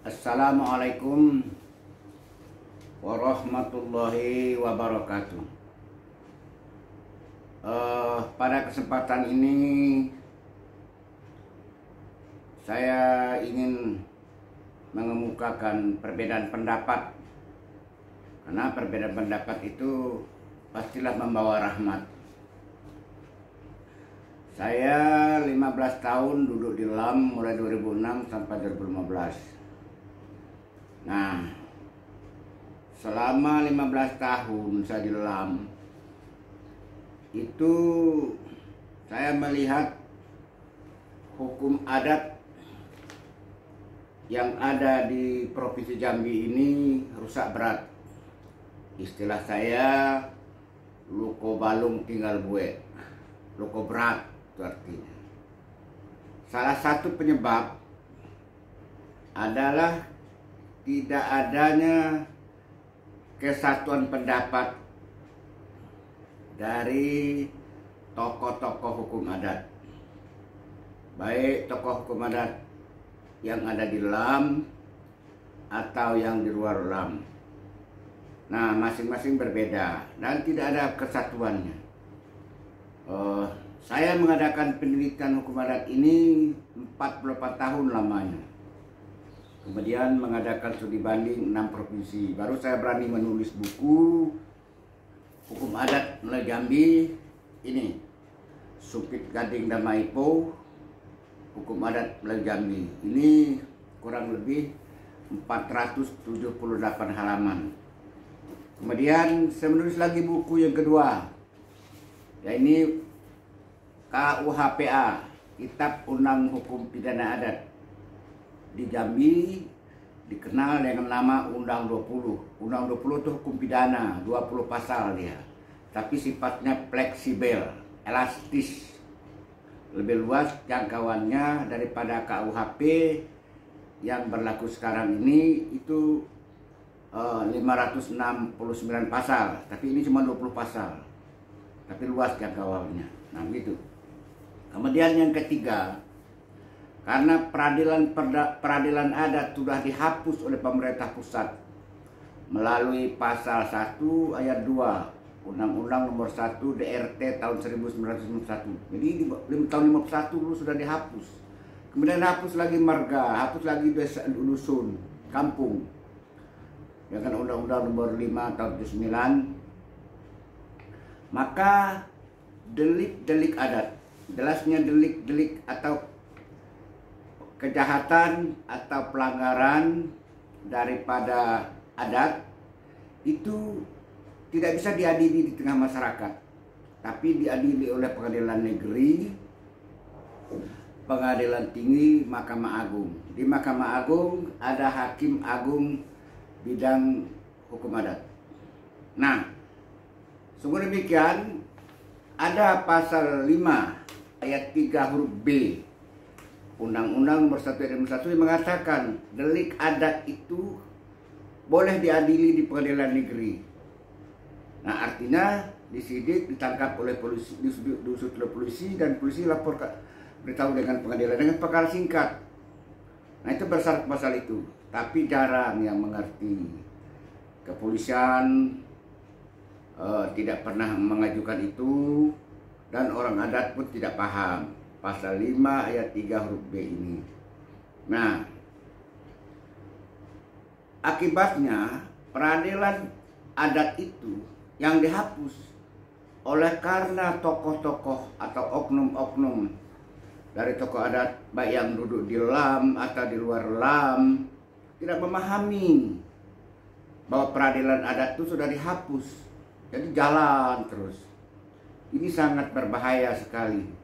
Assalamualaikum warahmatullahi wabarakatuh. Pada kesempatan ini saya ingin mengemukakan perbedaan pendapat, karena perbedaan pendapat itu pastilah membawa rahmat. Saya 15 tahun duduk di LAM mulai 2006 sampai 2015. Nah, selama 15 tahun saya di LAM itu saya melihat hukum adat yang ada di Provinsi Jambi ini rusak berat. Istilah saya luko balung tinggal buek, luko berat itu artinya. Salah satu penyebab adalah tidak adanya kesatuan pendapat dari tokoh-tokoh hukum adat, baik tokoh hukum adat yang ada di LAM atau yang di luar LAM. Nah, masing-masing berbeda dan tidak ada kesatuannya. Saya mengadakan pendidikan hukum adat ini 48 tahun lamanya. Kemudian mengadakan studi banding 6 provinsi. Baru saya berani menulis buku hukum adat Melayu Jambi ini, Supit Gading Damaipo, hukum adat Melayu Jambi. Ini kurang lebih 478 halaman. Kemudian saya menulis lagi buku yang kedua, yaitu KUHPA, Kitab Undang Hukum Pidana Adat. Di Jambi dikenal dengan nama Undang 20. Undang 20 itu hukum pidana, 20 pasal dia. Tapi sifatnya fleksibel, elastis. Lebih luas jangkauannya daripada KUHP yang berlaku sekarang ini, itu 569 pasal. Tapi ini cuma 20 pasal. Tapi luas jangkauannya. Nah, gitu. Kemudian yang ketiga, karena peradilan adat sudah dihapus oleh pemerintah pusat melalui pasal 1 ayat 2 Undang-Undang Nomor 1 DRT tahun 1991. Jadi di tahun 51 dulu sudah dihapus. Kemudian hapus lagi marga, hapus lagi desa, dusun, kampung. Dengan Undang-Undang Nomor 5 tahun 79. Maka delik-delik adat, jelasnya delik-delik atau kejahatan atau pelanggaran daripada adat itu tidak bisa diadili di tengah masyarakat, tapi diadili oleh pengadilan negeri, pengadilan tinggi, Mahkamah Agung. Di Mahkamah Agung ada hakim agung bidang hukum adat. Nah, sungguh demikian, ada pasal 5 ayat 3 huruf B Undang-Undang Nomor 1 yang mengatakan delik adat itu boleh diadili di pengadilan negeri. Nah, artinya disidik, ditangkap oleh polisi, diusut oleh polisi, dan polisi lapor beritahu dengan pengadilan dengan perkara singkat. Nah, itu bersyarat pasal itu. Tapi jarang yang mengerti. Kepolisian tidak pernah mengajukan itu, dan orang adat pun tidak paham pasal 5 ayat 3 huruf B ini. Nah, akibatnya peradilan adat itu yang dihapus oleh karena tokoh-tokoh atau oknum-oknum dari tokoh adat, baik yang duduk di LAM atau di luar LAM, tidak memahami bahwa peradilan adat itu sudah dihapus. Jadi jalan terus. Ini sangat berbahaya sekali.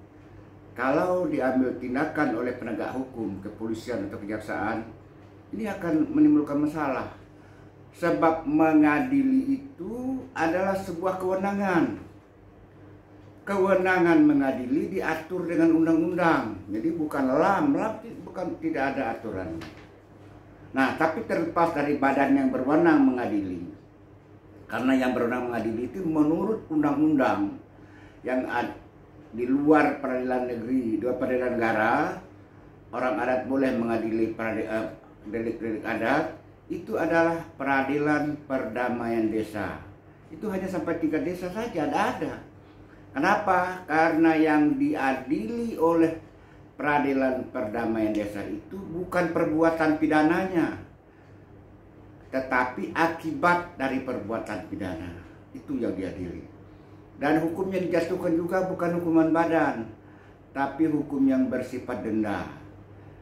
Kalau diambil tindakan oleh penegak hukum, kepolisian atau kejaksaan, ini akan menimbulkan masalah. Sebab mengadili itu adalah sebuah kewenangan. Kewenangan mengadili diatur dengan undang-undang. Jadi bukan LAM bukan, tidak ada aturan. Nah, tapi terlepas dari badan yang berwenang mengadili. Karena yang berwenang mengadili itu menurut undang-undang yang di luar peradilan negeri, di luar peradilan negara, orang adat boleh mengadili delik-delik adat itu adalah peradilan perdamaian desa. Itu hanya sampai 3 desa saja, ada. Kenapa? Karena yang diadili oleh peradilan perdamaian desa itu bukan perbuatan pidananya, tetapi akibat dari perbuatan pidana. Itu yang diadili. Dan hukum yang dijatuhkan juga bukan hukuman badan, tapi hukum yang bersifat denda.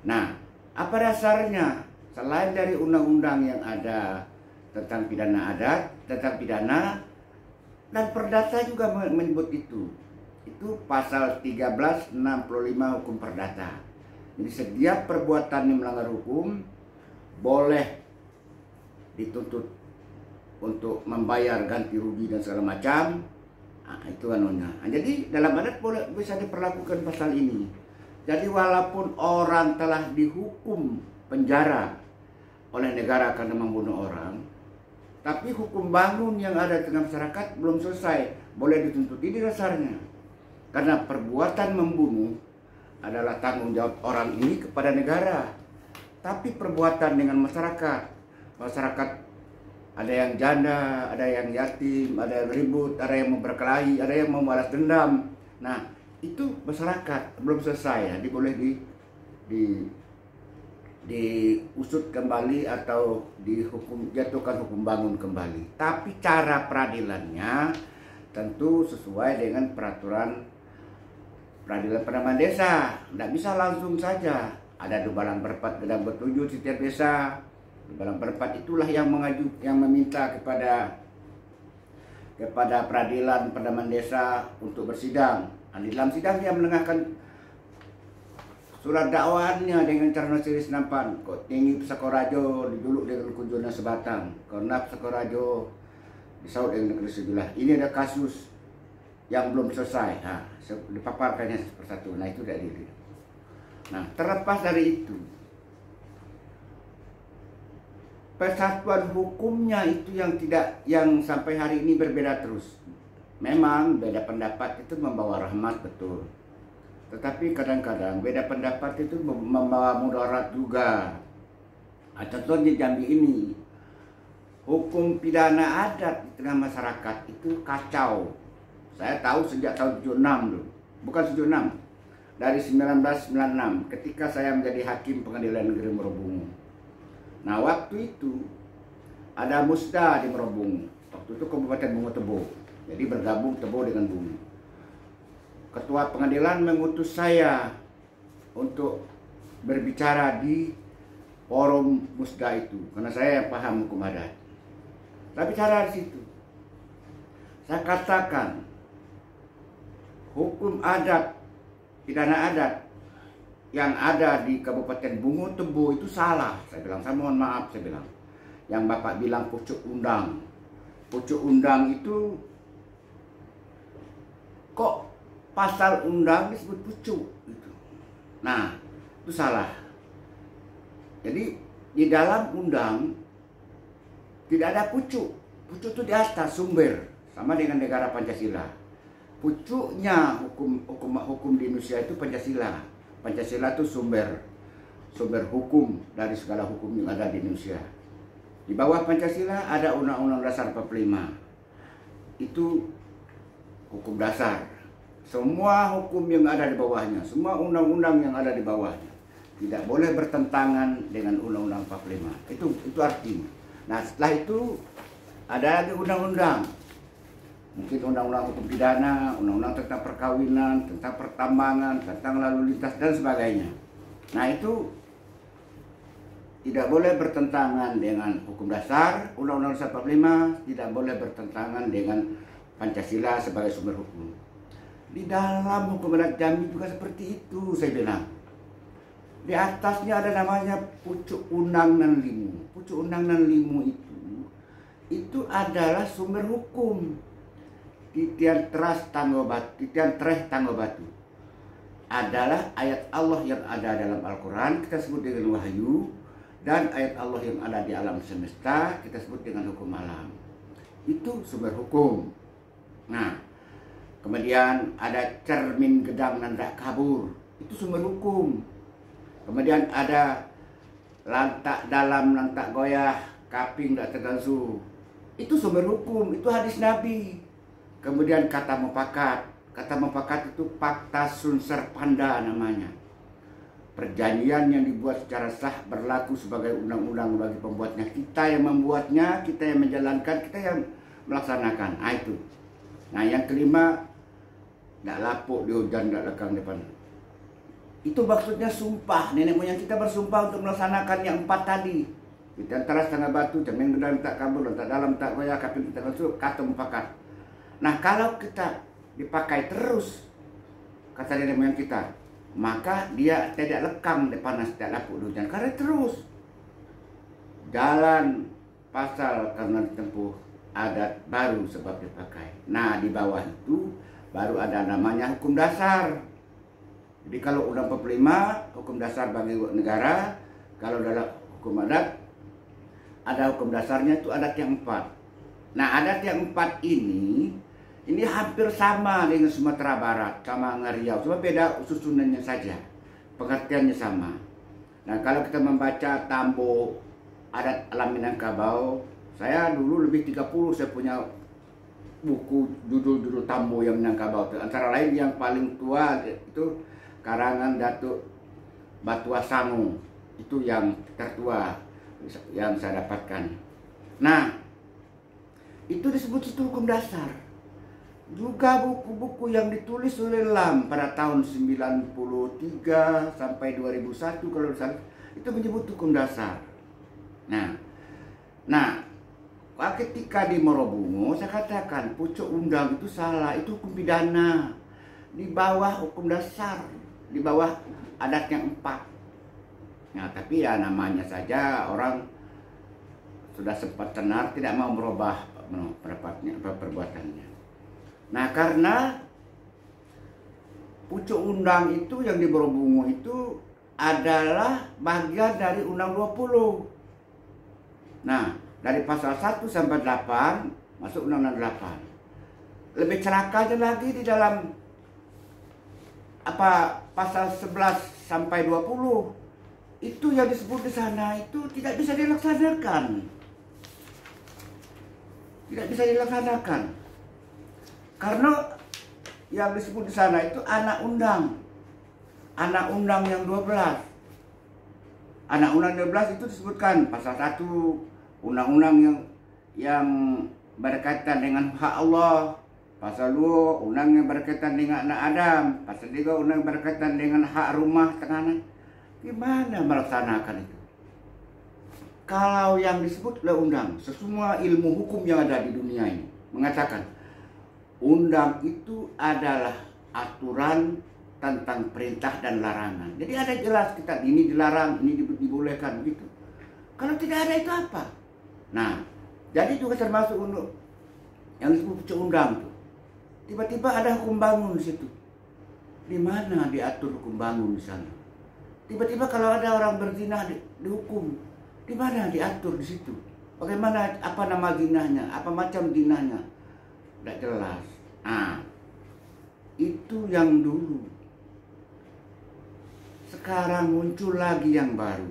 Nah, apa dasarnya? Selain dari undang-undang yang ada tentang pidana adat, tentang pidana, dan perdata juga menyebut itu. Itu pasal 1365 hukum perdata. Jadi setiap perbuatan yang melanggar hukum boleh dituntut untuk membayar ganti rugi dan segala macam. Nah, itu anunya. Nah, jadi dalam adat boleh bisa diperlakukan pasal ini. Jadi walaupun orang telah dihukum penjara oleh negara karena membunuh orang, tapi hukum bangun yang ada di tengah masyarakat belum selesai, boleh dituntut. Ini dasarnya. Karena perbuatan membunuh adalah tanggung jawab orang ini kepada negara. Tapi perbuatan dengan masyarakat ada yang janda, ada yang yatim, ada yang ribut, ada yang mau berkelahi, ada yang mau balas dendam. Nah, itu masyarakat belum selesai ya, boleh diusut kembali atau jatuhkan hukum bangun kembali. Tapi cara peradilannya tentu sesuai dengan peraturan peradilan perdamaian desa. Tidak bisa langsung saja. Ada Dubalang Perpat Gedang Bertujuh setiap desa. Dubalang Perpat itulah yang meminta kepada peradilan perdamaian desa untuk bersidang. Nah, di dalam sidang dia menengahkan surat dakwaannya dengan cara nasiris nampan. Kok tinggi Pesakorajo dijuluk dengan kunjungan sebatang, karena Pesakorajo disaut dengan negeri sebelah. Ini ada kasus yang belum selesai. Nah, dipaparkannya persatu. Nah, itu dari diri. Nah, terlepas dari itu, persatuan hukumnya itu yang sampai hari ini berbeda terus. Memang beda pendapat itu membawa rahmat, betul. Tetapi kadang-kadang beda pendapat itu membawa mudarat juga. Contohnya Jambi ini, hukum pidana adat di tengah masyarakat itu kacau. Saya tahu sejak tahun 76 dulu, bukan 76, dari 1996 ketika saya menjadi hakim pengadilan negeri Merobungu. Nah, waktu itu ada musda di Merobungu. Waktu itu Kabupaten Bungo Tebo, jadi bergabung Tebo dengan Bungo. Ketua pengadilan mengutus saya untuk berbicara di forum musda itu, karena saya paham hukum adat. Tapi cara di situ, saya katakan hukum adat, pidana adat yang ada di Kabupaten Bungo Tebo itu salah. Saya bilang, saya mohon maaf, saya bilang. Yang Bapak bilang pucuk undang. Pucuk undang itu kok pasal undang disebut pucuk gitu. Nah, itu salah. Jadi di dalam undang tidak ada pucuk. Pucuk itu di atas sumber, sama dengan negara Pancasila. Pucuknya hukum di Indonesia itu Pancasila. Pancasila itu sumber hukum dari segala hukum yang ada di Indonesia. Di bawah Pancasila ada Undang-Undang Dasar 45. Itu hukum dasar. Semua hukum yang ada di bawahnya, semua undang-undang yang ada di bawahnya tidak boleh bertentangan dengan Undang-Undang 45. Itu artinya. Nah, setelah itu ada lagi undang-undang. Mungkin undang-undang hukum pidana, undang-undang tentang perkawinan, tentang pertambangan, tentang lalu lintas dan sebagainya. Nah, itu tidak boleh bertentangan dengan hukum dasar, Undang-Undang Dasar 45, tidak boleh bertentangan dengan Pancasila sebagai sumber hukum. Di dalam hukum adat Jambi juga seperti itu, saya bilang. Di atasnya ada namanya pucuk undang nan limu. Pucuk undang nan limu itu adalah sumber hukum. Titian treh tanggo batu adalah ayat Allah yang ada dalam Al-Quran, kita sebut dengan wahyu, dan ayat Allah yang ada di alam semesta kita sebut dengan hukum alam. Itu sumber hukum. Nah, kemudian ada cermin gedang nandak kabur, itu sumber hukum. Kemudian ada lantak dalam, lantak goyah, kaping tak tergangsu. Itu sumber hukum, itu hadis Nabi. Kemudian kata mufakat. Kata mufakat itu fakta sunser panda namanya. Perjanjian yang dibuat secara sah berlaku sebagai undang-undang bagi pembuatnya. Kita yang membuatnya, kita yang menjalankan, kita yang melaksanakan. Nah itu. Nah yang kelima, tidak lapuk di hujan, tidak lekang depan. Itu maksudnya sumpah. Nenek moyang kita bersumpah untuk melaksanakan yang 4 tadi. Di antara setengah batu, cermin gedang tak kabur, tak dalam tak goyah, kaping tak masuk, kata mufakat. Nah kalau kita dipakai terus, kata nenek moyang kita, maka dia tidak lekang di panas, tidak lapuk di hujan. Karena terus jalan pasal karena ditempuh adat baru sebab dipakai. Nah di bawah itu baru ada namanya hukum dasar. Jadi kalau Undang 45 hukum dasar bagi negara, kalau dalam hukum adat ada hukum dasarnya itu adat yang 4. Nah adat yang 4 ini hampir sama dengan Sumatera Barat, sama Riau, cuma beda susunannya saja, pengertiannya sama. Nah kalau kita membaca Tambo adat alam Minangkabau, saya dulu lebih 30 saya punya buku judul-judul Tambo yang Minangkabau. Antara lain yang paling tua itu karangan Datuk Batua Sangu, itu yang tertua yang saya dapatkan. Nah itu disebut situ hukum dasar. Juga buku-buku yang ditulis oleh Lam pada tahun 93 sampai 2001 kalau salah, itu menyebut hukum dasar. Nah ketika di Morobungo saya katakan pucuk undang itu salah, itu hukum pidana di bawah hukum dasar, di bawah adat yang 4. Nah tapi ya namanya saja orang sudah sempat tenar, tidak mau merubah pendapatnya, perbuatannya. Nah karena pucuk undang itu yang di Morobungo itu adalah bagian dari Undang 20. Nah dari pasal 1 sampai 8 masuk Undang-Undang 8. Lebih celakanya lagi di dalam pasal 11 sampai 20 itu yang disebut di sana itu tidak bisa dilaksanakan. Tidak bisa dilaksanakan. Karena yang disebut di sana itu anak undang. Anak undang yang 12. Anak undang 12 itu disebutkan pasal 1 undang-undang yang berkaitan dengan hak Allah. Pasal 2 undang yang berkaitan dengan anak Adam. Pasal 3 undang yang berkaitan dengan hak rumah tengah. Gimana melaksanakan itu? Kalau yang disebut oleh undang, semua ilmu hukum yang ada di dunia ini mengatakan undang itu adalah aturan tentang perintah dan larangan. Jadi ada jelas kita ini dilarang, ini dibolehkan gitu. Kalau tidak ada itu apa? Nah, jadi juga termasuk untuk yang disebut undang itu. Tiba-tiba ada hukum bangun di situ. Di mana diatur hukum bangun di sana? Tiba-tiba kalau ada orang berzina dihukum, di mana diatur di situ? Bagaimana, apa nama zinahnya, apa macam zinahnya? Tidak jelas. Nah, itu yang dulu. Sekarang muncul lagi yang baru.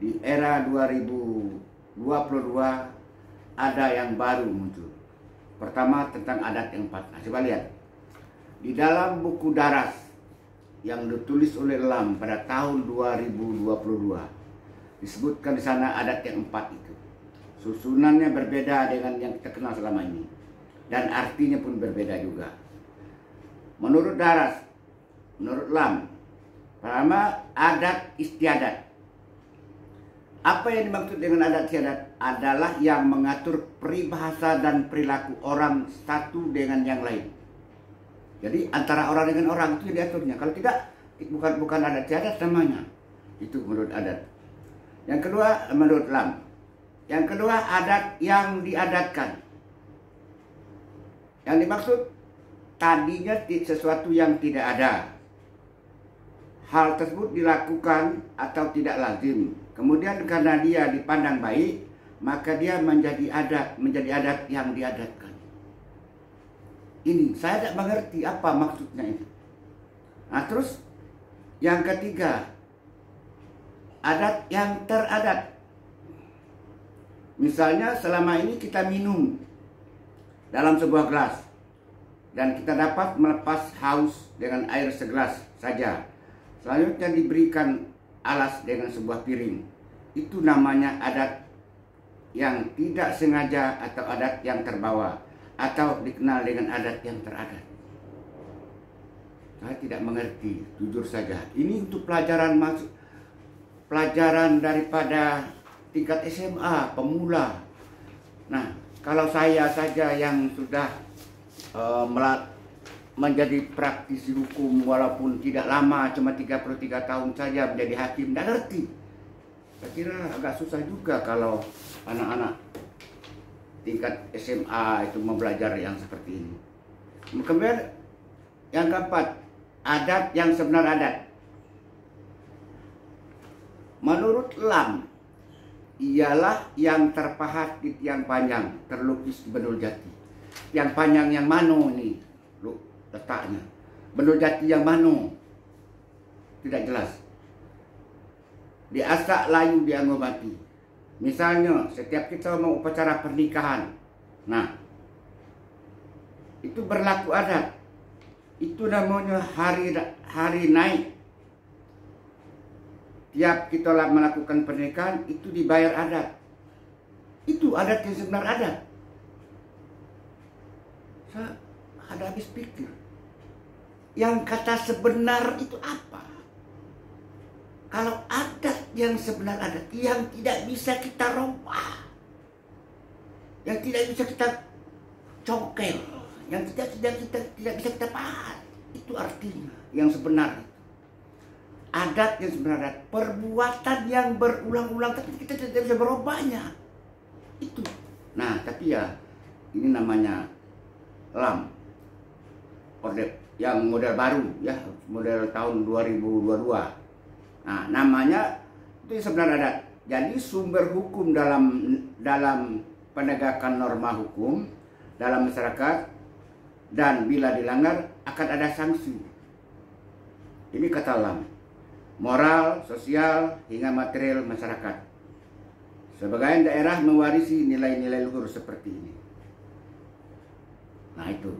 Di era 2022 ada yang baru muncul. Pertama tentang adat yang 4. Nah, coba lihat. Di dalam buku Daras yang ditulis oleh Lam pada tahun 2022 disebutkan di sana adat yang 4 itu. Susunannya berbeda dengan yang kita kenal selama ini dan artinya pun berbeda juga. Menurut Daras, menurut Lam, pertama adat istiadat. Apa yang dimaksud dengan adat istiadat adalah yang mengatur peribahasa dan perilaku orang satu dengan yang lain. Jadi antara orang dengan orang itu diaturnya. Kalau tidak, bukan adat istiadat namanya. Itu menurut adat. Yang kedua menurut Lam. Yang kedua adat yang diadatkan. Yang dimaksud tadinya sesuatu yang tidak ada. Hal tersebut dilakukan atau tidak lazim. Kemudian karena dia dipandang baik, maka dia menjadi adat yang diadatkan. Ini saya tidak mengerti apa maksudnya itu. Nah terus yang ketiga, adat yang teradat. Misalnya selama ini kita minum dalam sebuah gelas dan kita dapat melepas haus dengan air segelas saja. Selanjutnya diberikan alas dengan sebuah piring. Itu namanya adat yang tidak sengaja atau adat yang terbawa, atau dikenal dengan adat yang teradat. Saya tidak mengerti, jujur saja. Ini untuk pelajaran daripada tingkat SMA, pemula. Nah, kalau saya saja yang sudah menjadi praktisi hukum walaupun tidak lama, cuma 33 tahun saja menjadi hakim, tidak ngerti. Saya kira agak susah juga kalau anak-anak tingkat SMA itu mau belajar yang seperti ini. Kemudian yang keempat, adat yang sebenar adat. Menurut Lam, ialah yang terpahat di tiang panjang terlukis di Benul Jati. Tiang panjang yang mano ini letaknya. Benul Jati yang mano tidak jelas. Di Asak Layu di Anggomati. Misalnya setiap kita mau upacara pernikahan, nah itu berlaku adat. Itu namanya hari naik. Tiap kita melakukan pernikahan itu dibayar adat. Itu adat yang sebenar adat. Saya ada habis pikir. Yang kata sebenar itu apa? Kalau adat yang sebenar adat, yang tidak bisa kita rubah, yang tidak bisa kita congkel, yang tidak bisa kita pahat, itu artinya yang sebenar. Adat yang sebenarnya, perbuatan yang berulang-ulang tapi kita tidak bisa berubahnya. Itu. Nah, tapi ya ini namanya Lam. Orde yang model baru ya, model tahun 2022. Nah, namanya itu yang sebenarnya adat. Jadi sumber hukum dalam penegakan norma hukum dalam masyarakat, dan bila dilanggar akan ada sanksi. Ini kata Lam. Moral, sosial, hingga material masyarakat. Sebagian daerah mewarisi nilai-nilai luhur seperti ini. Nah itu.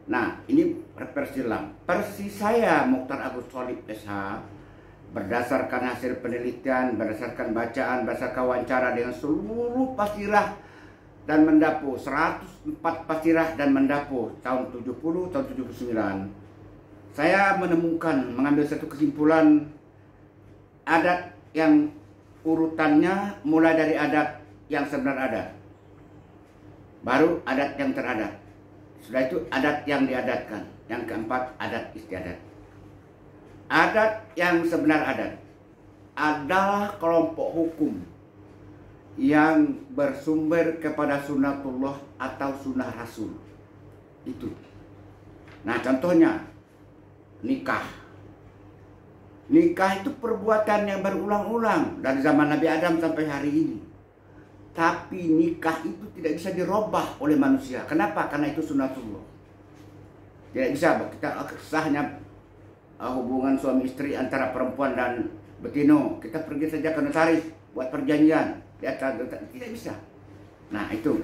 Nah ini versi Lam. Versi saya Mokhtar Agus Sholib SH, berdasarkan hasil penelitian, berdasarkan bacaan, berdasarkan wawancara dengan seluruh pasirah dan mendapo, 104 pasirah dan mendapo tahun 70, tahun 79. Saya mengambil satu kesimpulan. Adat yang urutannya mulai dari adat yang sebenar adat, baru adat yang teradat, sudah itu adat yang diadatkan, yang keempat adat istiadat. Adat yang sebenar adat adalah kelompok hukum yang bersumber kepada sunatullah atau sunnah rasul. Itu. Nah contohnya nikah. Nikah itu perbuatan yang berulang-ulang dari zaman Nabi Adam sampai hari ini. Tapi nikah itu tidak bisa dirubah oleh manusia. Kenapa? Karena itu sunatullah. Tidak bisa kita sahnya hubungan suami istri antara perempuan dan betino. Kita pergi saja ke notaris buat perjanjian. Tidak bisa. Nah itu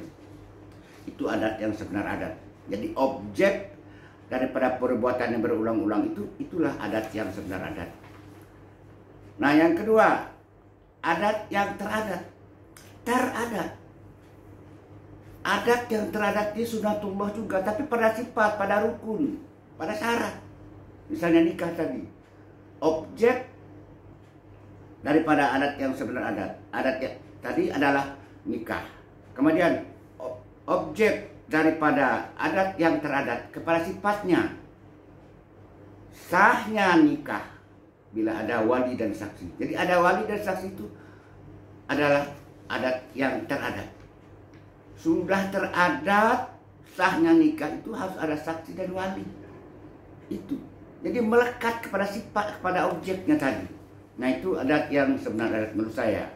adat yang sebenar adat. Jadi objek daripada perbuatan yang berulang-ulang itulah adat yang sebenar adat. Nah yang kedua, adat yang teradat. Adat yang teradat ini sunatullah juga, tapi pada sifat, pada rukun, pada syarat. Misalnya nikah tadi, objek daripada adat yang sebenar adat. Adat yang tadi adalah nikah. Kemudian objek daripada adat yang teradat kepada sifatnya, sahnya nikah bila ada wali dan saksi. Jadi ada wali dan saksi itu adalah adat yang teradat. Sudah teradat, sahnya nikah itu harus ada saksi dan wali. Itu. Jadi melekat kepada sifat, kepada objeknya tadi. Nah itu adat yang sebenarnya menurut saya.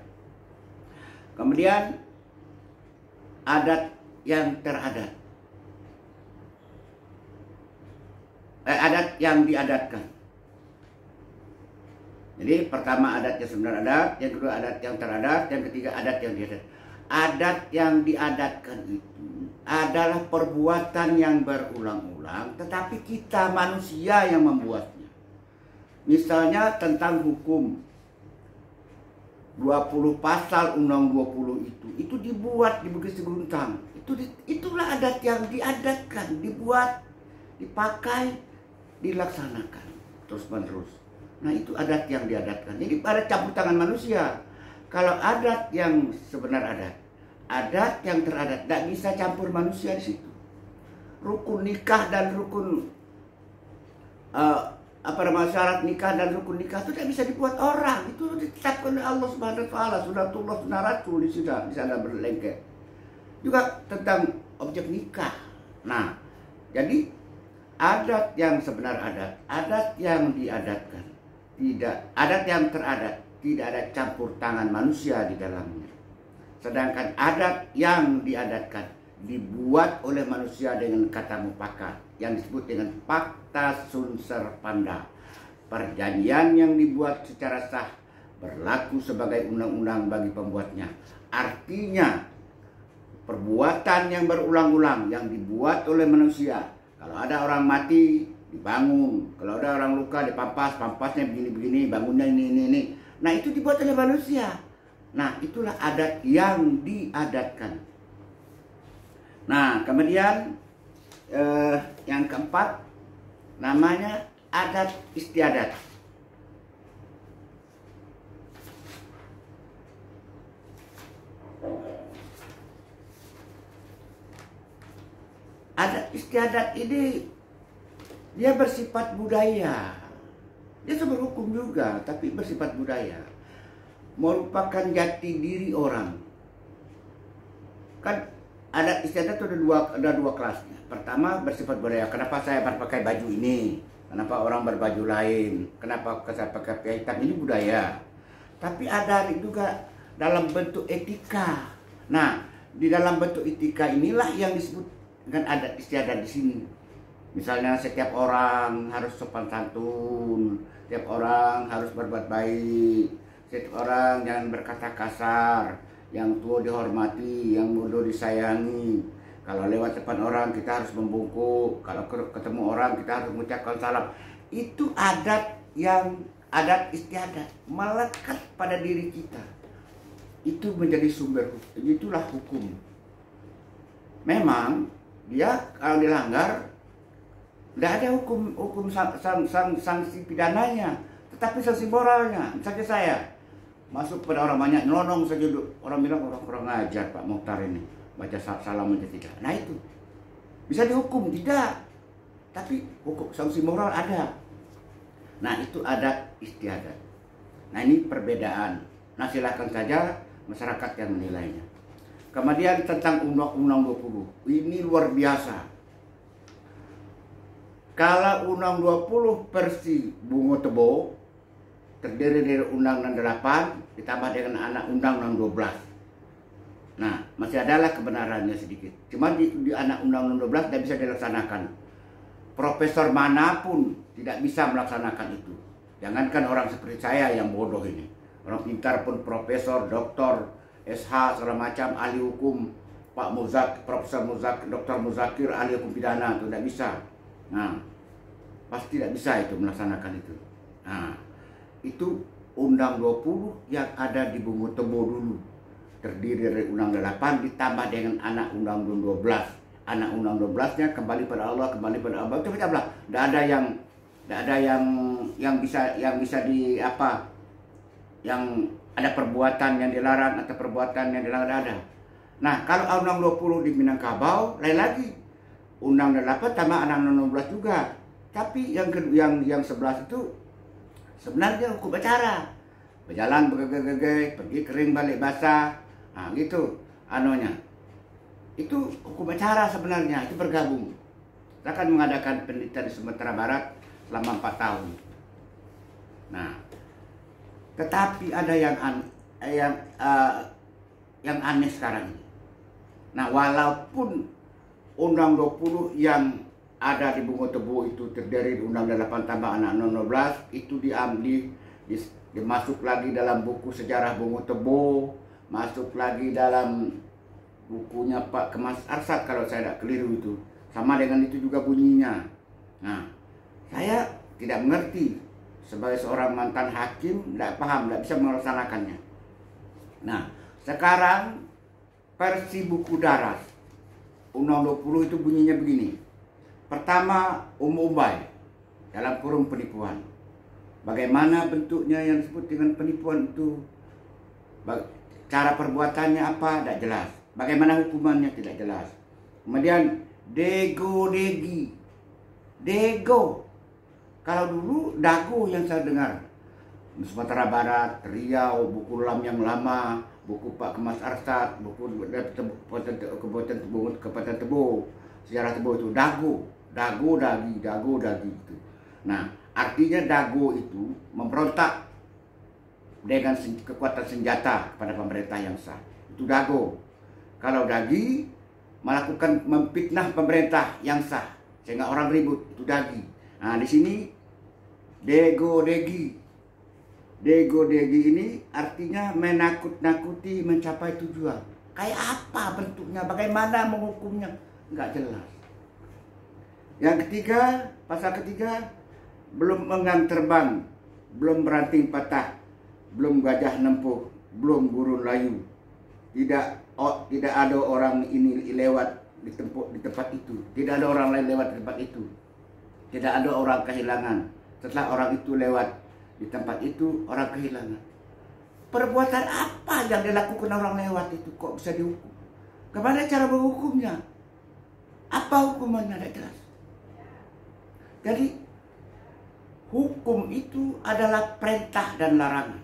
Kemudian adat yang teradat. Adat yang diadatkan. Jadi pertama adat yang sebenar adat, yang kedua adat yang teradat, yang ketiga adat yang diadat. Adat yang diadatkan itu adalah perbuatan yang berulang-ulang, tetapi kita manusia yang membuatnya. Misalnya tentang hukum 20 pasal Undang 20 itu dibuat di Bukit Seguntang. Itulah adat yang diadatkan, dibuat, dipakai, dilaksanakan terus-menerus. Nah, itu adat yang diadatkan. Jadi ada campur tangan manusia. Kalau adat yang sebenar adat yang teradat, tidak bisa campur manusia di situ. Rukun nikah dan rukun syarat nikah dan rukun nikah itu tidak bisa dibuat orang. Itu ditetapkan oleh Allah Subhanahu wa taala, sunatullah sunnah rasul di sana berlengket. Juga tentang objek nikah. Nah, jadi adat yang sebenar adat yang diadatkan, adat yang teradat, tidak ada campur tangan manusia di dalamnya. Sedangkan adat yang diadatkan dibuat oleh manusia dengan kata mufakat yang disebut dengan Fakta Sunt Serpanda. Perjanjian yang dibuat secara sah berlaku sebagai undang-undang bagi pembuatnya. Artinya perbuatan yang berulang-ulang yang dibuat oleh manusia. Kalau ada orang mati dibangun, kalau ada orang luka dipampas, pampasnya begini-begini, bangunnya ini. Nah, itu dibuat oleh manusia. Nah, itulah adat yang diadatkan. Nah, kemudian yang keempat namanya adat istiadat. Adat istiadat ini dia bersifat budaya. Dia sumber hukum juga, tapi bersifat budaya. Merupakan jati diri orang. Kan adat istiadat itu ada dua kelasnya. Pertama bersifat budaya. Kenapa saya berpakai baju ini? Kenapa orang berbaju lain? Kenapa saya pakai hitam? Ini budaya. Tapi ada juga dalam bentuk etika. Nah, di dalam bentuk etika inilah yang disebut dengan adat istiadat di sini. Misalnya setiap orang harus sopan santun, setiap orang harus berbuat baik, setiap orang jangan berkata kasar, yang tua dihormati, yang muda disayangi. Kalau lewat depan orang kita harus membungkuk, kalau ketemu orang kita harus mengucapkan salam. Itu adat istiadat, melekat pada diri kita. Itu menjadi sumber, itulah hukum. Memang dia kalau dilanggar tidak ada hukum sanksi pidananya, tetapi sanksi moralnya. Misalnya saya masuk pada orang banyak nyelonong saja, orang bilang orang kurang ajar Pak Mokhtar ini, baca salam aja tidak. Nah, itu bisa dihukum tidak, tapi hukum sanksi moral ada. Nah, itu adat istiadat. Nah, ini perbedaan. Nah, silakan saja masyarakat yang menilainya. Kemudian tentang Undang-Undang 20, ini luar biasa. Kalau Undang 20 versi Bungo Tebo terdiri dari Undang-Undang 8 ditambah dengan anak Undang-Undang 12. Nah, masih adalah kebenarannya sedikit. Cuma di anak Undang-Undang 12 tidak bisa dilaksanakan. Profesor manapun tidak bisa melaksanakan itu. Jangankan orang seperti saya yang bodoh ini. Orang pintar pun profesor, doktor, SH, segala macam, ahli hukum, Pak Muzak, Profesor Muzak, Dr. Muzakir, ahli hukum pidana, itu tidak bisa. Nah, pasti tidak bisa itu melaksanakan itu. Nah, itu Undang 20 yang ada di Bungo Tebo dulu. Terdiri dari Undang 8 ditambah dengan anak Undang 12. Anak Undang 12-nya kembali pada Allah, kembali pada Allah. Itu tidak ada yang bisa di apa? Yang ada perbuatan yang dilarang atau perbuatan yang dilarang ada. Nah, kalau Undang 20 di Minangkabau lain lagi. Undang 8 tambah anak Undang 12 juga. Tapi yang 11 itu sebenarnya hukum acara. Berjalan bergege, pergi kering balik basah. Nah, gitu anunya. Itu hukum acara sebenarnya, itu bergabung. Kita akan mengadakan penelitian di Sumatera Barat selama 4 tahun. Nah, tetapi ada yang aneh sekarang ini. Nah, walaupun Undang 20 yang ada di Bungo Tebo itu terdiri dari Undang 8 tambah anak 12 itu masuk lagi dalam buku sejarah Bungo Tebo, masuk lagi dalam bukunya Pak Kemas Arsat kalau saya tidak keliru itu. Sama dengan itu juga bunyinya. Nah, saya tidak mengerti sebagai seorang mantan hakim, tidak paham, tidak bisa melaksanakannya. Nah, sekarang versi buku daras Undang 20 itu bunyinya begini. Pertama, umbai dalam kurung penipuan. Bagaimana bentuknya yang disebut dengan penipuan itu? Cara perbuatannya apa? Tidak jelas. Bagaimana hukumannya? Tidak jelas. Kemudian dego-degi. Dego. Kalau dulu dago yang saya dengar. Sumatera Barat, Riau, buku Lam yang lama, buku Pak Kemas Arsat, buku Kabupaten Tebo, sejarah Tebo itu dago. Dago dagi itu. Nah, artinya dago itu memberontak dengan kekuatan senjata kepada pemerintah yang sah. Itu dago. Kalau dagi melakukan memfitnah pemerintah yang sah sehingga orang ribut, itu dagi. Nah, di sini dego-degi. Dego-degi ini artinya menakut-nakuti mencapai tujuan. Kayak apa bentuknya? Bagaimana menghukumnya? Enggak jelas. Yang ketiga, pasal ketiga, belum enggan terbang, belum beranting patah, belum gajah nempuh, belum gurun layu. Tidak ada orang ini lewat di tempat itu. Tidak ada orang lain lewat di tempat itu. Tidak ada orang kehilangan. Setelah orang itu lewat di tempat itu, orang kehilangan. Perbuatan apa yang dilakukan orang lewat itu kok bisa dihukum? Kemana cara menghukumnya? Apa hukumannya? Tidak jelas. Jadi hukum itu adalah perintah dan larangan.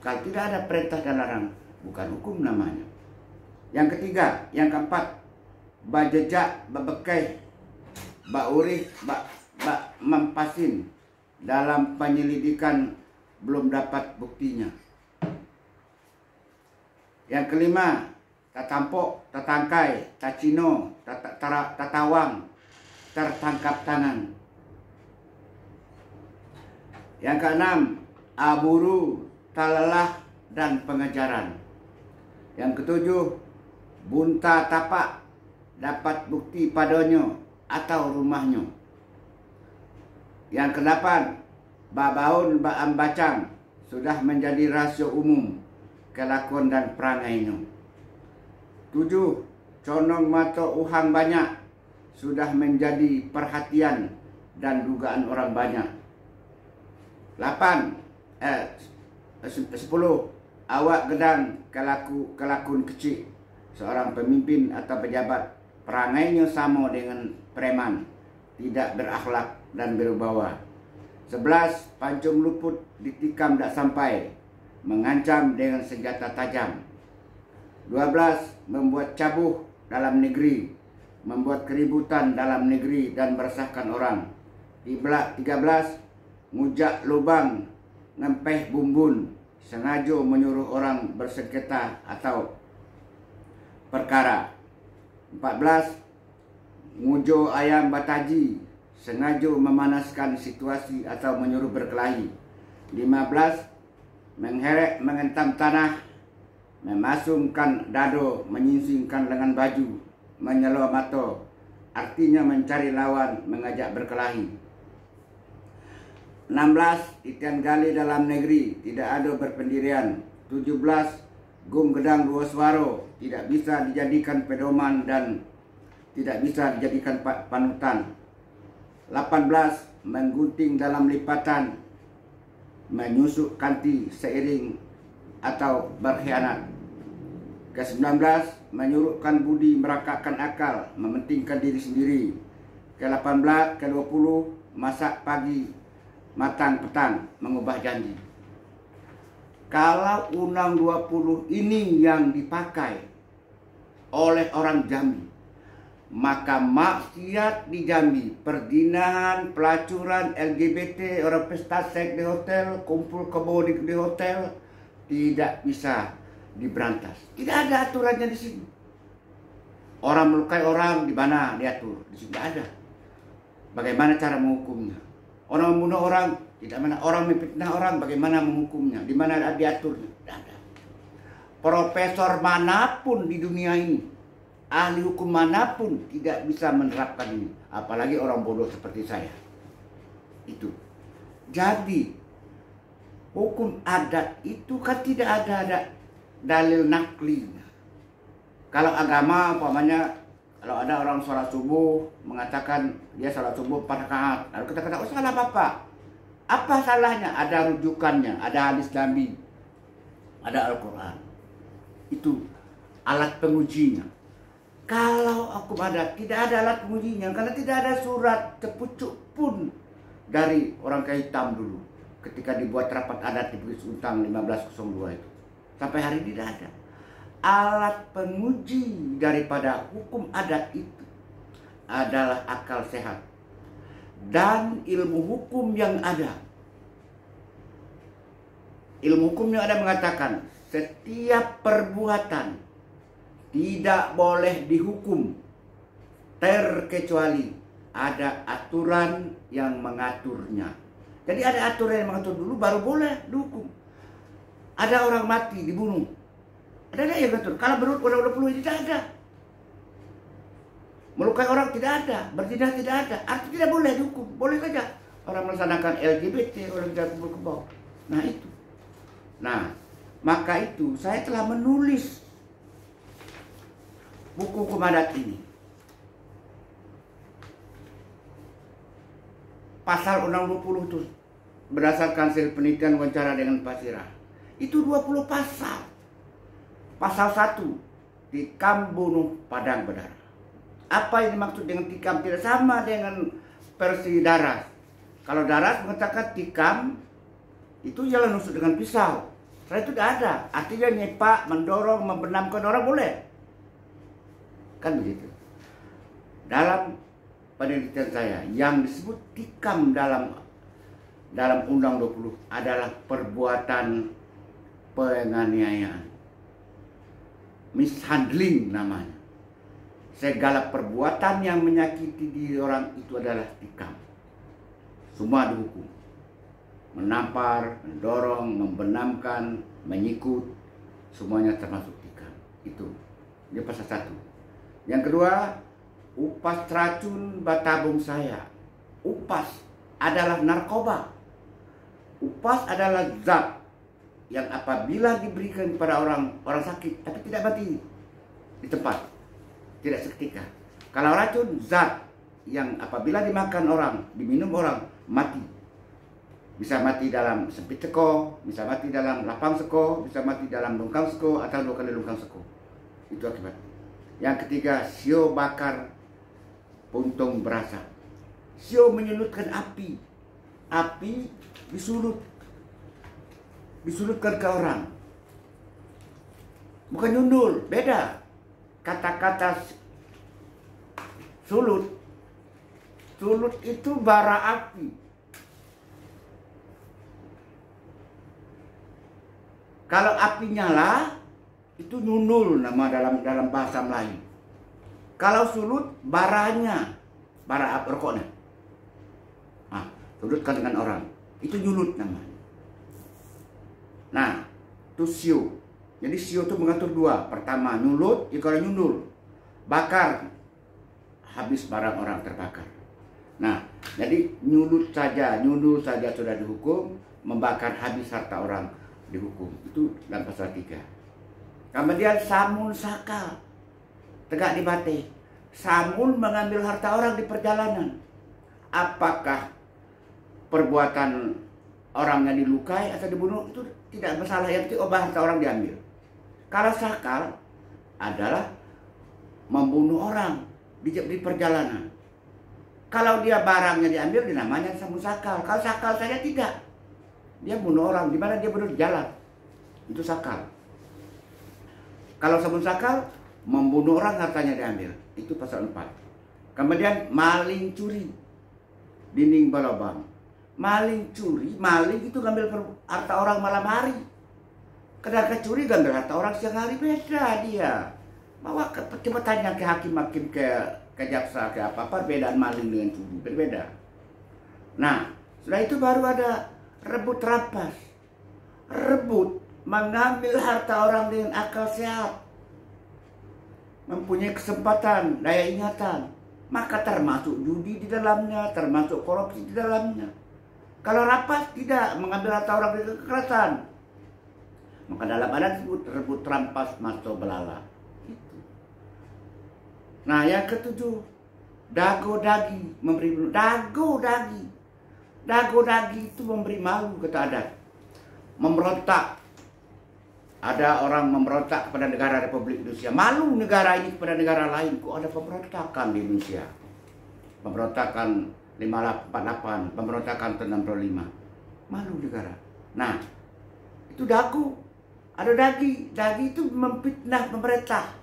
Kalau tidak ada perintah dan larangan, bukan hukum namanya. Yang ketiga, yang keempat, bajejak, babekeh, baurih, mempasin dalam penyelidikan belum dapat buktinya. Yang kelima, tatampok, tatangkai, tacino, tatawang, tertangkap tangan. Yang keenam, aburu, talalah, dan pengejaran. Yang ketujuh, bunta tapak, dapat bukti padanya atau rumahnya. Yang kedelapan, babaun baam bacang, sudah menjadi rahasia umum kelakuan dan perangainya. 7. Condong mata uhang banyak, sudah menjadi perhatian dan dugaan orang banyak. 10. Awak gedang kelakun kecil, seorang pemimpin atau pejabat, perangainya sama dengan preman, tidak berakhlak dan berwibawa. 11. Pancung luput ditikam tak sampai, mengancam dengan senjata tajam. 12. Membuat cabuh dalam negeri, membuat keributan dalam negeri dan meresahkan orang. 13. Ngujak lubang, ngempeh bumbun, sengaja menyuruh orang bersengketa atau perkara. 14. Ngujo ayam bataji, sengaja memanaskan situasi atau menyuruh berkelahi. 15. Mengherek mengentam tanah, memasungkan dado, menyingsingkan lengan baju, menyelo mata, artinya mencari lawan, mengajak berkelahi. 16. Itian gali dalam negeri, tidak ada berpendirian. 17. Gum gedang dua suara, tidak bisa dijadikan pedoman dan tidak bisa dijadikan panutan. 18. Menggunting dalam lipatan, menyusuk kanti seiring atau berkhianat. Ke-19. Menyurutkan budi, merakakkan akal, mementingkan diri sendiri. Ke-18. Ke-20. Masak pagi, matang petang, mengubah janji. Kalau Undang 20 ini yang dipakai oleh orang Jambi, maka maksiat di Jambi, perzinahan, pelacuran, LGBT, orang pesta seks di hotel, kumpul kebo di hotel, tidak bisa diberantas. Tidak ada aturannya di sini. Orang melukai orang di mana diatur? Di sini tidak ada. Bagaimana cara menghukumnya? Orang membunuh orang Tidak mana orang memfitnah orang, bagaimana menghukumnya, di mana diaturnya. Tidak ada. Profesor manapun di dunia ini, ahli hukum manapun tidak bisa menerapkan ini, apalagi orang bodoh seperti saya. Itu. Jadi hukum adat itu kan tidak ada dalil naklinya. Kalau agama umpamanya, kalau ada orang sholat subuh mengatakan dia sholat subuh 4 rakaat, lalu kita kata, oh salah Bapak. Apa salahnya? Ada rujukannya, ada hadis Nabi, ada Al-Quran. Itu alat pengujinya. Kalau hukum adat tidak ada alat pengujinya, karena tidak ada surat sepucuk pun dari orang kaya hitam dulu ketika dibuat rapat adat di Bukit Untang 1502 itu. Sampai hari ini tidak ada. Alat penguji daripada hukum adat itu adalah akal sehat dan ilmu hukum yang ada. Ilmu hukum yang ada mengatakan setiap perbuatan tidak boleh dihukum terkecuali ada aturan yang mengaturnya. Jadi ada aturan yang mengatur dulu baru boleh dihukum. Ada orang mati dibunuh, ada yang mengatur. Kalau menurut Undang-Undang 20 tidak ada. Melukai orang tidak ada, berzina tidak ada, artinya tidak boleh dihukum. Boleh saja orang melaksanakan LGBT, orang tidak kumpul kebo. Nah itu. Nah, maka itu saya telah menulis buku hukum adat ini. Pasal Undang-Undang 20 itu berdasarkan hasil penelitian wawancara dengan Pak Sirah. Itu 20 pasal. Pasal 1, tikam bunuh padang berdarah. Apa yang dimaksud dengan tikam tidak sama dengan versi Daras. Kalau Daras mengatakan tikam itu jalan nusuk dengan pisau. Setelah itu tidak ada. Artinya nyepak, mendorong, membenamkan orang boleh. Kan begitu. Dalam penelitian saya yang disebut tikam dalam Undang 20 adalah perbuatan penganiayaan. Mishandling namanya. Segala perbuatan yang menyakiti diri orang itu adalah tikam. Semua dihukum. Menampar, mendorong, membenamkan, menyikut, semuanya termasuk tikam. Itu. Ini pasal 1. Yang kedua, upas racun batabung saya. Upas adalah narkoba. Upas adalah zat yang apabila diberikan kepada orang sakit tapi tidak mati di tempat, tidak seketika. Kalau racun, zat yang apabila dimakan orang, diminum orang, mati. Bisa mati dalam sempit seko, bisa mati dalam lapang seko, bisa mati dalam lungkang seko, atau 2 kali lungkang seko. Itu akibat. Yang ketiga, sio bakar puntung berasa. Sio menyulutkan api. Api disulutkan ke orang. Bukan nyundul, beda. Kata-kata sulut itu bara api. Kalau api nyala itu nyundul nama dalam bahasa Melayu. Kalau sulut baranya, bara api rokoknya. Nah, sulutkan dengan orang, itu nyulut namanya. Nah, itu sio. Jadi sio itu mengatur 2. Pertama nyulut, kalau nyundul, bakar, habis barang orang terbakar. Nah, jadi nyundul saja sudah dihukum, membakar habis harta orang dihukum. Itu dalam pasal 3. Kemudian samun sakal, tegak di bate. Samun mengambil harta orang di perjalanan. Apakah perbuatan orang yang dilukai atau dibunuh itu tidak masalah, yang penting harta orang diambil. Kalau sakal adalah membunuh orang di perjalanan. Kalau dia barangnya diambil, dinamanya samun sakal. Kalau sakal saja tidak, dia bunuh orang di mana dia bunuh di jalan, itu sakal. Kalau samun sakal, membunuh orang hartanya diambil, itu pasal 4. Kemudian maling curi, dinding balabang. Maling curi, maling itu ngambil harta orang malam hari. Ketika curi ngambil harta orang siang hari, beda dia. Bawa coba tanya ke hakim ke jaksa, ke apa perbedaan maling dengan curi, berbeda. Nah, setelah itu baru ada rebut rampas, rebut, mengambil harta orang dengan akal sehat, mempunyai kesempatan, daya ingatan, maka termasuk judi di dalamnya, termasuk korupsi di dalamnya. Kalau rampas tidak, mengambil harta orang dengan kekerasan, maka dalam adat disebut rebut rampas maso belala. Itu. Nah, yang ketujuh, dago dagi, memberi dago dagi. Dago dagi itu memberi malu, kata adat. Memberontak. Ada orang memberontak kepada negara Republik Indonesia. Malu negara ini kepada negara lain. Kok ada pemberontakan di Indonesia? Pemberontakan 548, pemberontakan tahun 65. Malu negara. Nah, itu dago. Ada dagi. Dagi itu memfitnah pemerintah.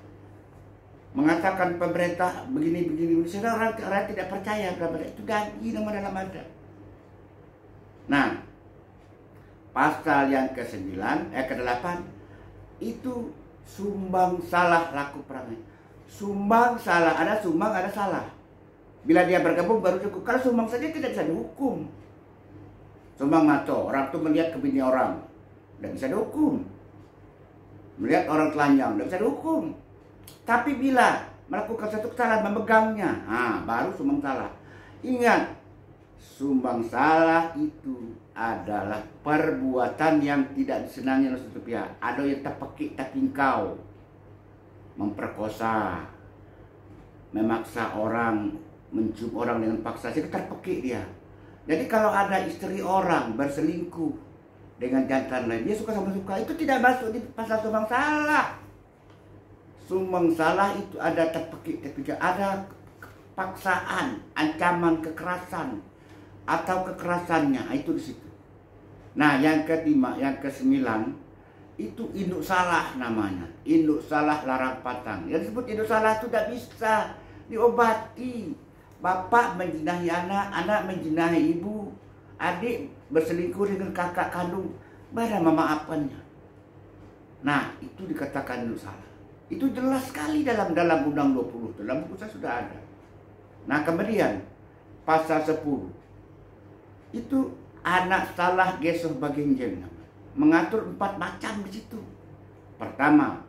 Mengatakan pemerintah begini-begini. Sehingga orang tidak percaya kepada itu. Dagi nama dalam adat. Nah, pasal yang ke-9, ke-8 itu sumbang salah laku perangai. Sumbang salah, ada sumbang, ada salah. Bila dia bergabung baru cukup. Kalau sumbang saja tidak bisa dihukum. Sumbang maco, orang itu melihat ke bini orang, tidak bisa dihukum. Melihat orang telanjang, tidak bisa dihukum. Tapi bila melakukan satu kesalahan, memegangnya, baru sumbang salah. Ingat, sumbang salah itu adalah perbuatan yang tidak disenangi oleh satu pihak. Ada yang terpekik terpingkau, memperkosa, memaksa orang, mencium orang dengan paksa, sehingga terpekik dia. Jadi kalau ada istri orang berselingkuh dengan jantan lain, dia suka sama suka, itu tidak masuk di pasal sumbang salah. Sumbang salah itu ada terpekik terpingkau, ada paksaan, ancaman kekerasan atau kekerasannya, itu di situ. Nah, yang kelima, yang ke-9 itu induk salah namanya. Induk salah larang patang. Yang disebut induk salah itu tidak bisa diobati. Bapak menjinahi anak, anak menjinahi ibu, adik berselingkuh dengan kakak kandung, bagaimana memaafannya? Nah, itu dikatakan induk salah. Itu jelas sekali dalam Undang 20, dalam buku saya sudah ada. Nah, kemudian pasal 10 itu anak salah gesoh bagenjeng, mengatur 4 macam di situ. Pertama,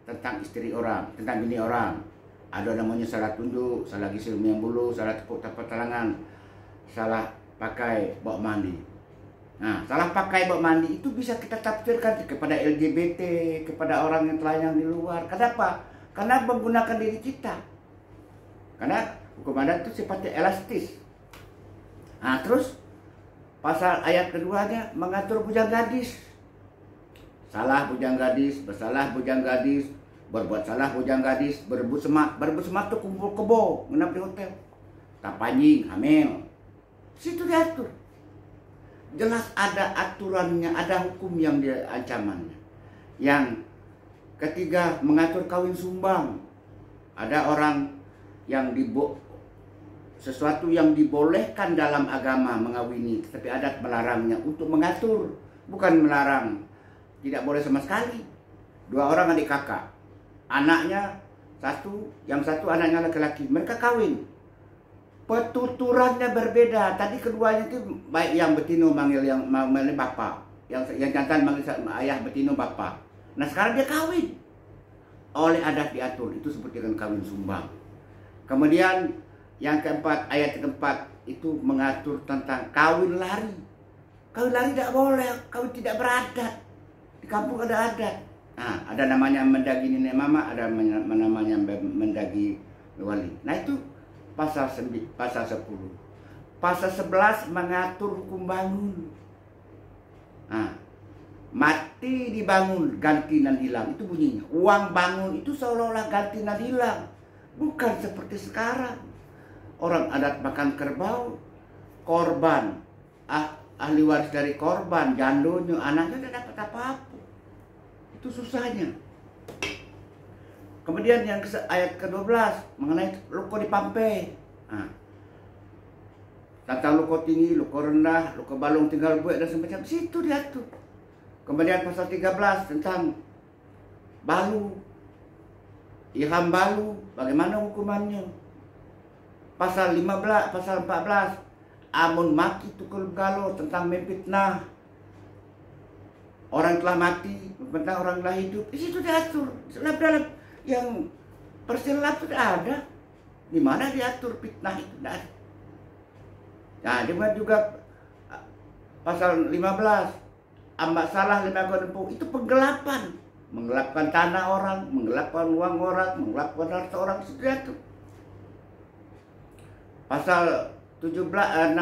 tentang istri orang, tentang bini orang. Ada namanya salah tunjuk, salah gisel yang bulu, salah tepuk tapak tangan, salah pakai bok mandi. Nah, salah pakai bok mandi itu bisa kita tafsirkan kepada LGBT, kepada orang yang telanjang di luar. Kenapa? Karena menggunakan diri kita. Karena hukum adat itu sifatnya elastis. Nah, terus pasal ayat keduanya mengatur bujang gadis. Salah bujang gadis, bersalah bujang gadis, berbuat salah bujang gadis, berebut semak. Berebut semak itu kumpul kebo, nginap di hotel. Tapanjing, hamil. Situ diatur. Jelas ada aturannya, ada hukum yang dia ancamannya. Yang ketiga, mengatur kawin sumbang. Ada orang yang sesuatu yang dibolehkan dalam agama mengawini, tapi adat melarangnya untuk mengatur, bukan melarang. Tidak boleh sama sekali. 2 orang adik kakak, anaknya yang satu anaknya laki-laki, mereka kawin. Petuturannya berbeda. Tadi keduanya itu baik yang betino manggil yang bapak, yang jantan manggil ayah, betino bapak. Nah, sekarang dia kawin. Oleh adat diatur, itu disebut dengan kawin sumbang. Kemudian yang keempat, ayat keempat itu mengatur tentang kawin lari. Kawin lari tidak boleh, kawin tidak beradat. Di kampung ada adat. Nah, ada namanya mendagi nenek mama, ada namanya mendagi wali. Nah, itu pasal 10. Pasal 11 mengatur hukum bangun. Nah, mati dibangun, ganti dan hilang, itu bunyinya. Uang bangun itu seolah-olah ganti dan hilang. Bukan seperti sekarang. Orang adat makan kerbau, korban, ahli waris dari korban, jandonyo, anaknya tidak dapat apa-apa. Itu susahnya. Kemudian yang ayat ke-12 mengenai luko di pampe. Nah, tentang luko tinggi, luko rendah, luko balung tinggal buat dan semacam situ diatur. Kemudian pasal 13 tentang balu, ilham balu, bagaimana hukumannya. Pasal 14, amun maki tukul galo tentang memfitnah, orang telah mati, tentang orang telah hidup, di situ diatur. Dalam yang persilap sudah ada. Di mana diatur fitnah itu tidak ada. Nah, juga pasal 15, ambak salah lima kau itu penggelapan, menggelapkan tanah orang, menggelapkan uang orang, menggelapkan harta orang, itu diatur. Pasal 16,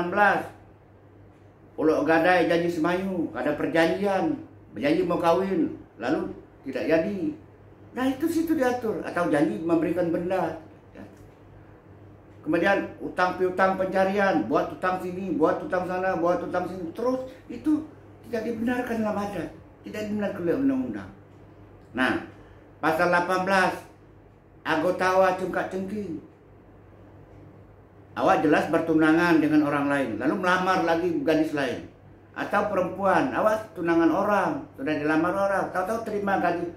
ulok gadai janji semayu, ada perjanjian, berjanji mau kawin, lalu tidak jadi. Nah itu situ diatur, atau janji memberikan benda. Kemudian utang piutang pencarian, buat utang sini, buat utang sana, buat utang sini, terus itu tidak dibenarkan dalam adat, tidak dibenarkan oleh undang-undang. Nah, pasal 18, agotawa cungkak cengking. Awak jelas bertunangan dengan orang lain, lalu melamar lagi gadis lain. Atau perempuan, awak tunangan orang, sudah dilamar orang, tahu-tahu terima gadis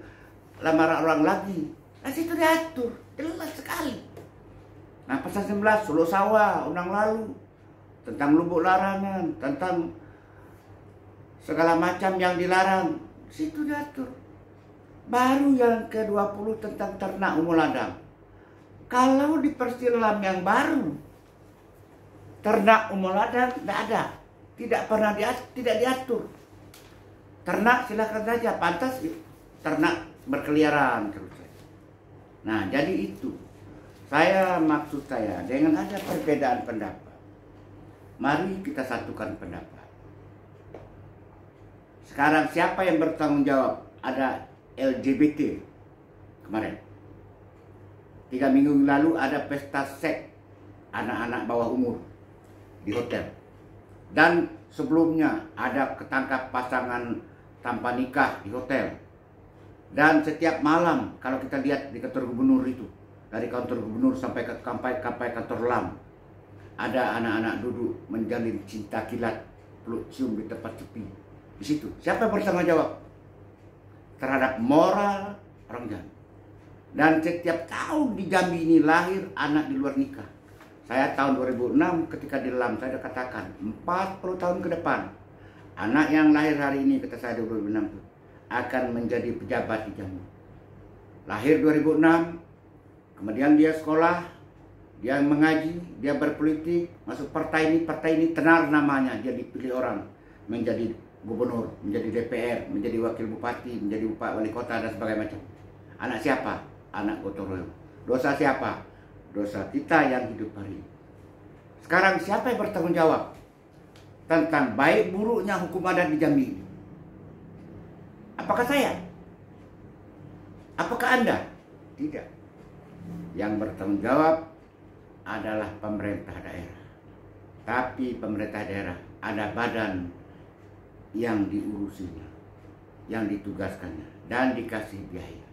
lamaran orang lagi. Nah situ diatur, jelas sekali. Nah pasal 19, Solo Sawah, undang lalu. Tentang lubuk larangan, tentang segala macam yang dilarang, situ diatur. Baru yang ke-20 tentang ternak umur ladang. Kalau di persilam yang baru, ternak umur ladang tidak ada, tidak pernah tidak diatur. Ternak silakan saja, pantas ternak berkeliaran terus. Nah, jadi itu. Maksud saya dengan ada perbedaan pendapat, mari kita satukan pendapat. Sekarang siapa yang bertanggung jawab? Ada LGBT kemarin. 3 minggu lalu ada pesta seks anak-anak bawah umur di hotel. Dan sebelumnya ada ketangkap pasangan tanpa nikah di hotel. Dan setiap malam kalau kita lihat di kantor gubernur itu, dari kantor gubernur sampai ke kantor LAM, ada anak-anak duduk menjalin cinta kilat, peluk cium di tempat sepi. Di situ siapa yang bertanggung jawab terhadap moral orang Jambi? Dan setiap tahun di Jambi ini lahir anak di luar nikah. Saya tahun 2006 ketika di LAM saya sudah katakan 40 tahun ke depan anak yang lahir hari ini, kata saya 2006 itu, akan menjadi pejabat di Jambi. Lahir 2006, kemudian dia sekolah, dia mengaji, dia berpolitik, masuk partai ini tenar namanya, dia dipilih orang menjadi gubernur, menjadi DPR, menjadi wakil bupati, menjadi wali kota dan sebagainya macam. Anak siapa? Anak gotong royong. Dosa siapa? Dosa kita yang hidup hari ini. Sekarang siapa yang bertanggung jawab tentang baik buruknya hukum adat di Jambi? Apakah saya? Apakah Anda? Tidak. Yang bertanggung jawab adalah pemerintah daerah. Tapi pemerintah daerah ada badan yang diurusinya, yang ditugaskannya, dan dikasih biaya.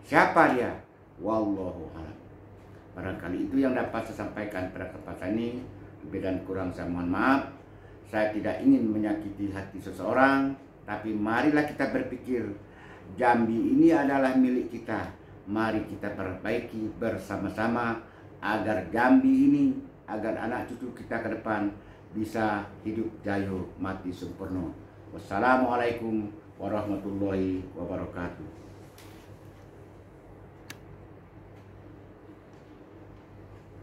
Siapa dia? Wallahu a'lam. Barangkali itu yang dapat saya sampaikan pada kesempatan ini. Lebih dan kurang saya mohon maaf. Saya tidak ingin menyakiti hati seseorang, tapi marilah kita berpikir, Jambi ini adalah milik kita. Mari kita perbaiki bersama-sama agar Jambi ini, agar anak cucu kita ke depan bisa hidup jaya mati sempurna. Wassalamualaikum warahmatullahi wabarakatuh.